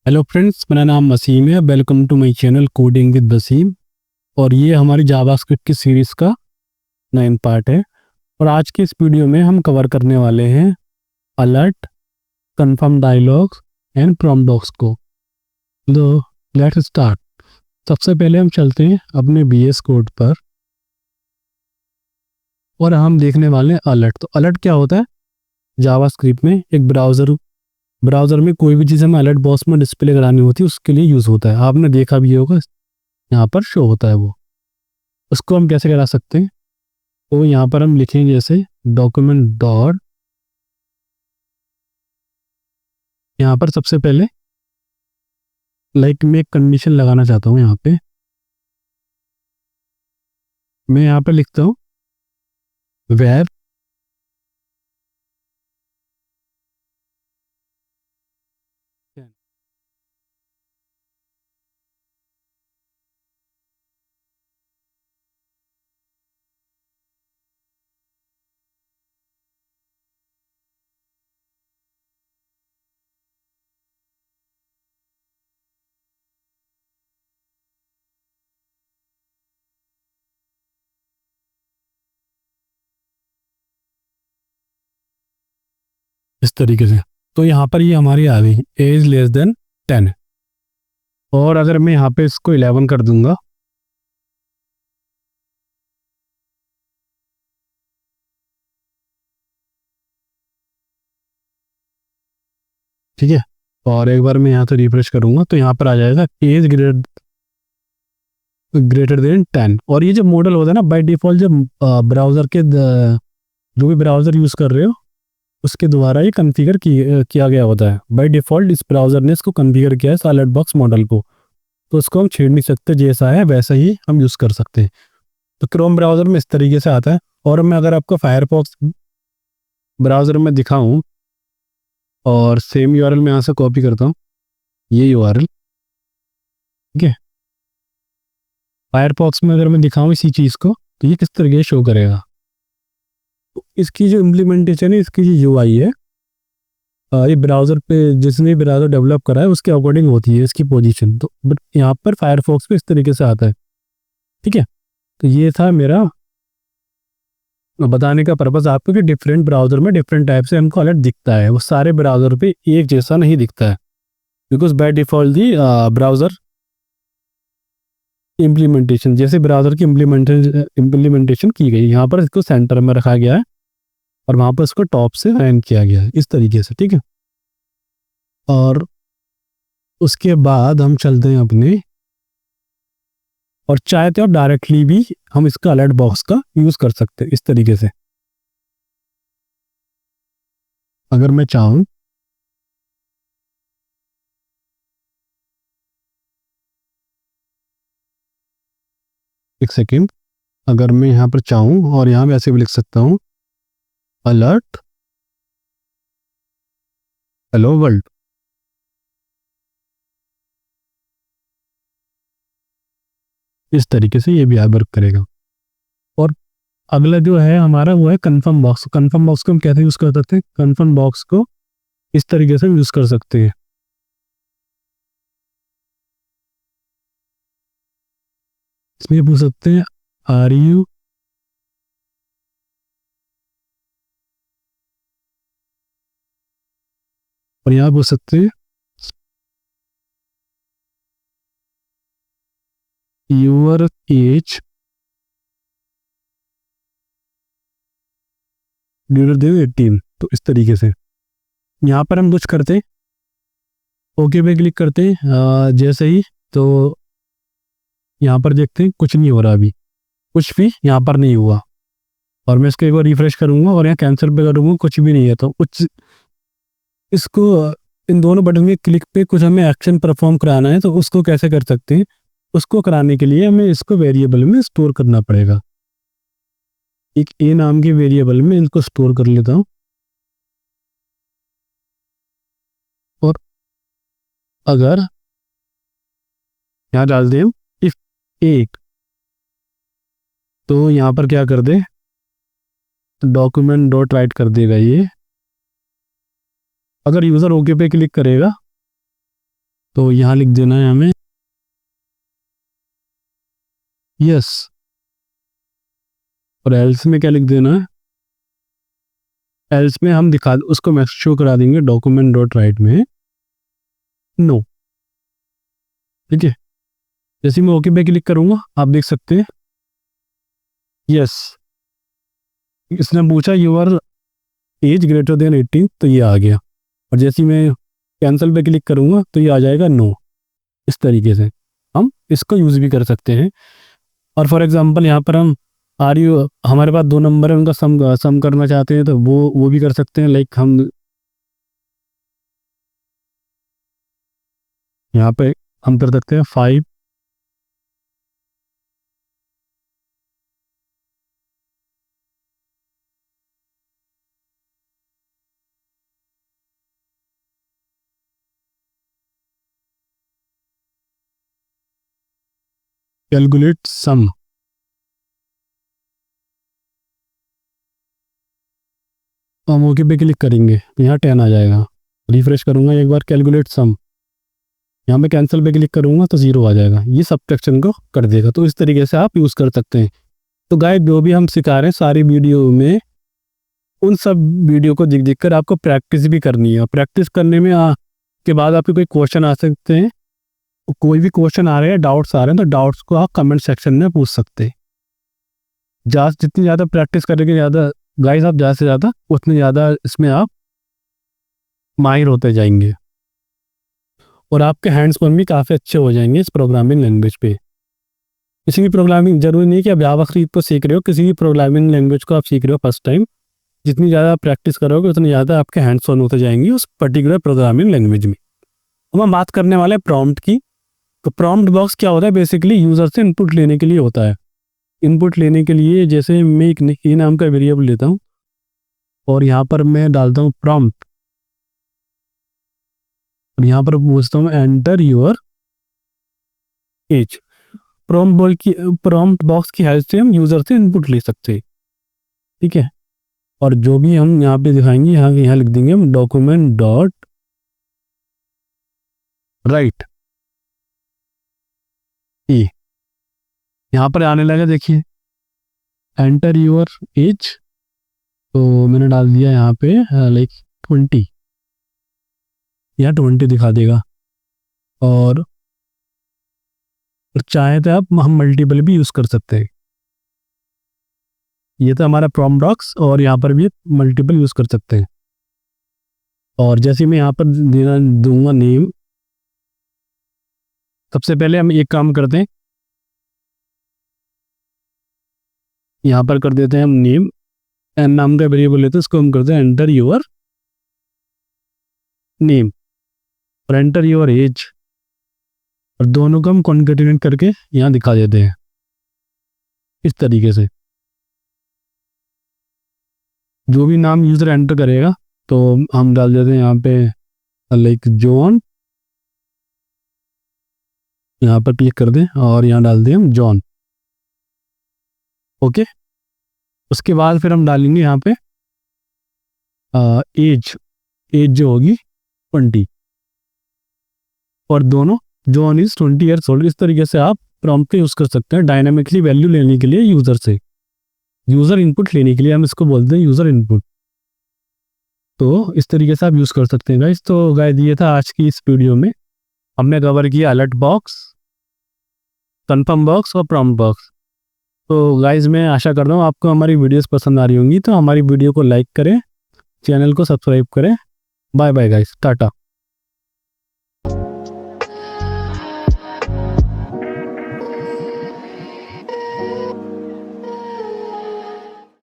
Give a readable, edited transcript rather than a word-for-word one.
Hello friends, मेरा नाम वसीम है। Welcome to my channel coding with Waseem. और ये हमारी जावास्क्रिप्ट की सीरीज़ का 9 पार्ट है। और आज के इस वीडियो में हम कवर करने वाले हैं alert, confirm dialogs and prompt docs को। तो लेट्स स्टार्ट। सबसे पहले हम चलते हैं अपने VS कोड पर और हम देखने वाले हैं अलर्ट। तो अलर्ट क्या होता है? जावास्क्रिप्ट में एक ब्राउज़र में कोई भी चीज़ हमें अलर्ट बॉक्स में डिस्प्ले करानी होती है, उसके लिए यूज़ होता है। आपने देखा भी होगा, यहाँ पर शो होता है वो। उसको हम कैसे करा सकते हैं? तो यहाँ पर हम लिखेंगे जैसे डॉक्यूमेंट डॉट, यहाँ पर सबसे पहले मैं एक कंडीशन लगाना चाहता हूँ। यहाँ पे मैं यहाँ पे लिखता हूँ वेर इस तरीके से। तो यहाँ पर ये हमारी आ गई एज लेस देन 10। और अगर मैं यहाँ पे इसको 11 कर दूंगा, ठीक है, और एक बार मैं यहाँ से रिफ्रेश करूंगा तो यहाँ पर आ जाएगा एज ग्रेटर देन 10। और ये जो मॉडल होता है ना, बाय डिफॉल्ट जब ब्राउज़र के जो भी ब्राउज़र यूज़ कर रहे हो उसके द्वारा ये कॉन्फ़िगर किया गया होता है। बाय डिफ़ॉल्ट इस ब्राउज़र ने इसको कॉन्फ़िगर किया है अलर्ट बॉक्स मॉडल को, तो उसको हम छेड़ नहीं सकते। जैसा है वैसा ही हम यूज़ कर सकते हैं। तो क्रोम ब्राउज़र में इस तरीके से आता है। और मैं अगर आपको फायरफॉक्स ब्राउज़र में दिखाऊं और सेम यूआरएल में यहाँ से कॉपी करता हूँ, ये यूआरएल, ठीक है। फायरफॉक्स में अगर मैं दिखाऊं इसी चीज़ को तो ये किस तरीके से शो करेगा। तो इसकी जो इम्प्लीमेंटेशन है, इसकी जो यूआई है, ये ब्राउज़र पे जिसने ब्राउज़र डेवलप करा है उसके अकॉर्डिंग होती है इसकी पोजीशन। तो बट यहाँ पर फायरफॉक्स पे इस तरीके से आता है, ठीक है। तो ये था मेरा बताने का पर्पज़ आपको कि डिफरेंट ब्राउज़र में डिफरेंट टाइप से हमको अलर्ट दिखता है। वो सारे ब्राउज़र पे एक जैसा नहीं दिखता है, because by default the browser implementation, जैसे ब्राउज़र की इम्प्लीमेंटेशन की गई, यहाँ पर इसको सेंटर में रखा गया है और वहाँ पर इसको टॉप से रैंक किया गया है इस तरीके से, ठीक है। और उसके बाद हम चलते हैं अपने, और चाहते हो डायरेक्टली भी हम इसका अलर्ट बॉक्स का यूज़ कर सकते हैं इस तरीके से। अगर मैं चाहूँ एक सेकेंड, अगर मैं यहाँ पर चाहूँ और यहाँ वैसे भी लिख सकता हूँ अलर्ट हेलो वर्ल्ड, इस तरीके से ये भी वर्क करेगा। और अगला जो है हमारा वो है कन्फर्म बॉक्स। कन्फर्म बॉक्स को हम कैसे यूज़ कर सकते हैं? कन्फर्म बॉक्स को इस तरीके से यूज़ कर सकते हैं। इसमें पूछ सकते हैं आर यू, और यहाँ पूछ सकते हैं यूर एज ग्रेटर देन 18। तो इस तरीके से यहाँ पर हम कुछ करते हैं, ओके पे क्लिक करते हैं जैसे ही, तो यहाँ पर देखते हैं कुछ नहीं हो रहा, अभी कुछ भी यहाँ पर नहीं हुआ। और मैं इसको एक बार रिफ्रेश करूँगा और यहाँ कैंसिल पे करूँगा, कुछ भी नहीं है। तो कुछ इसको इन दोनों बटन के क्लिक पे कुछ हमें एक्शन परफॉर्म कराना है, तो उसको कैसे कर सकते हैं? उसको कराने के लिए हमें इसको वेरिएबल में स्टोर करना पड़ेगा। एक ए नाम के वेरिएबल में इनको स्टोर कर लेता हूँ। और अगर यहाँ डाल दें इफ 8, तो यहाँ पर क्या कर दे, डॉक्यूमेंट डॉट राइट कर देगा ये। अगर यूज़र ओके पे क्लिक करेगा तो यहाँ लिख देना है हमें यस, और एल्स में क्या लिख देना है, एल्स में हम दिखा उसको मैं शो करा देंगे डॉक्यूमेंट डॉट राइट में नो। ठीक है, जैसे मैं ओके पे क्लिक करूँगा आप देख सकते हैं यस, इसने पूछा you are age greater than 18, तो ये आ गया। और जैसे ही मैं कैंसिल पे क्लिक करूँगा तो ये आ जाएगा नो। इस तरीके से हम इसको यूज़ भी कर सकते हैं। और फॉर एग्जांपल यहाँ पर हम आर यू, हमारे पास 2 नंबर है उनका सम करना चाहते हैं तो वो भी कर सकते हैं। लाइक हम यहाँ पे हम कर सकते हैं 5 कैलकुलेट सम। तो हम ओके पे क्लिक करेंगे तो यहाँ 10 आ जाएगा। रिफ्रेश करूँगा एक बार, कैलकुलेट सम, यहाँ पे कैंसिल पे क्लिक करूँगा तो 0 आ जाएगा। ये सब्ट्रैक्शन को कर देगा। तो इस तरीके से आप यूज़ कर सकते हैं। तो गाइस जो भी हम सिखा रहे हैं सारी वीडियो में, उन सब वीडियो को देख कर आपको प्रैक्टिस भी करनी है। प्रैक्टिस करने में के बाद आपके कोई क्वेश्चन आ सकते हैं, कोई भी क्वेश्चन आ रहे हैं, डाउट्स आ रहे हैं, तो डाउट्स को आप कमेंट सेक्शन में पूछ सकते हैं। जितनी ज़्यादा प्रैक्टिस करेंगे ज़्यादा गाइस, आप ज़्यादा से ज़्यादा उतने ज़्यादा इसमें आप माहिर होते जाएंगे और आपके हैंड्स ऑन भी काफ़ी अच्छे हो जाएंगे इस प्रोग्रामिंग लैंग्वेज पे। किसी भी प्रोग्रामिंग, जरूरी नहीं कि आप जावास्क्रिप्ट को सीख रहे हो, किसी भी प्रोग्रामिंग लैंग्वेज को आप सीख रहे हो फर्स्ट टाइम, जितनी ज़्यादा आप प्रैक्टिस करोगे उतनी ज़्यादा आपके हैंड्स ऑन होते जाएंगे उस पर्टिकुलर प्रोग्रामिंग लैंग्वेज में। अब हम बात करने वाले हैं प्रॉम्प्ट की। तो प्रॉम्प्ट बॉक्स क्या होता है, बेसिकली यूज़र से इनपुट लेने के लिए होता है। इनपुट लेने के लिए जैसे मैं एक ई नाम का वेरिएबल लेता हूँ और यहाँ पर मैं डालता हूँ प्रॉम्प्ट, और यहाँ पर पूछता हूँ enter your age. Prompt box की हेल्प से हम यूज़र से इनपुट ले सकते हैं। ठीक है, और जो भी हम यहाँ पे दिखाएंगे, यहाँ लिख देंगे हम डॉक्यूमेंट डॉट राइट ई। यहाँ पर आने लगा, देखिए एंटर योर एज, तो मैंने डाल दिया यहाँ पे लाइक 20, यहाँ 20 दिखा देगा। और चाहे तो आप हम मल्टीपल भी यूज़ कर सकते हैं। ये तो हमारा प्रॉम्प्ट बॉक्स, और यहाँ पर भी मल्टीपल यूज़ कर सकते हैं। और जैसे मैं यहाँ पर देना दूंगा नेम, सबसे पहले हम एक काम करते हैं, यहाँ पर कर देते हैं हम नेम, एन नाम का वेरिएबल लेते हैं, इसको हम करते हैं एंटर योर नेम और एंटर योर एज, और दोनों को हम कॉन्केटिनेट करके यहाँ दिखा देते हैं इस तरीके से। जो भी नाम यूज़र एंटर करेगा तो हम डाल देते हैं यहाँ पे लाइक जॉन, यहाँ पर क्लिक कर दें और यहाँ डाल दें हम जॉन। ओके, उसके बाद फिर हम डालेंगे यहाँ पे एज जो होगी 20, और दोनों जॉन इज 20 ईयर्स ओल्ड। इस तरीके से आप प्रॉम्प्ट को यूज़ कर सकते हैं डायनामिकली वैल्यू लेने के लिए यूज़र से, यूज़र इनपुट लेने के लिए हम इसको बोलते हैं यूज़र इनपुट। तो इस तरीके से आप यूज़ कर सकते हैं गाइस। तो गाइस ये था आज की इस वीडियो में, हमने कवर किया अलर्ट बॉक्स, कन्फर्म बॉक्स और प्रॉम्प्ट बॉक्स। तो गाइस मैं आशा कर रहा हूँ आपको हमारी वीडियोस पसंद आ रही होंगी। तो हमारी वीडियो को लाइक करें, चैनल को सब्सक्राइब करें। Bye bye guys, Tata.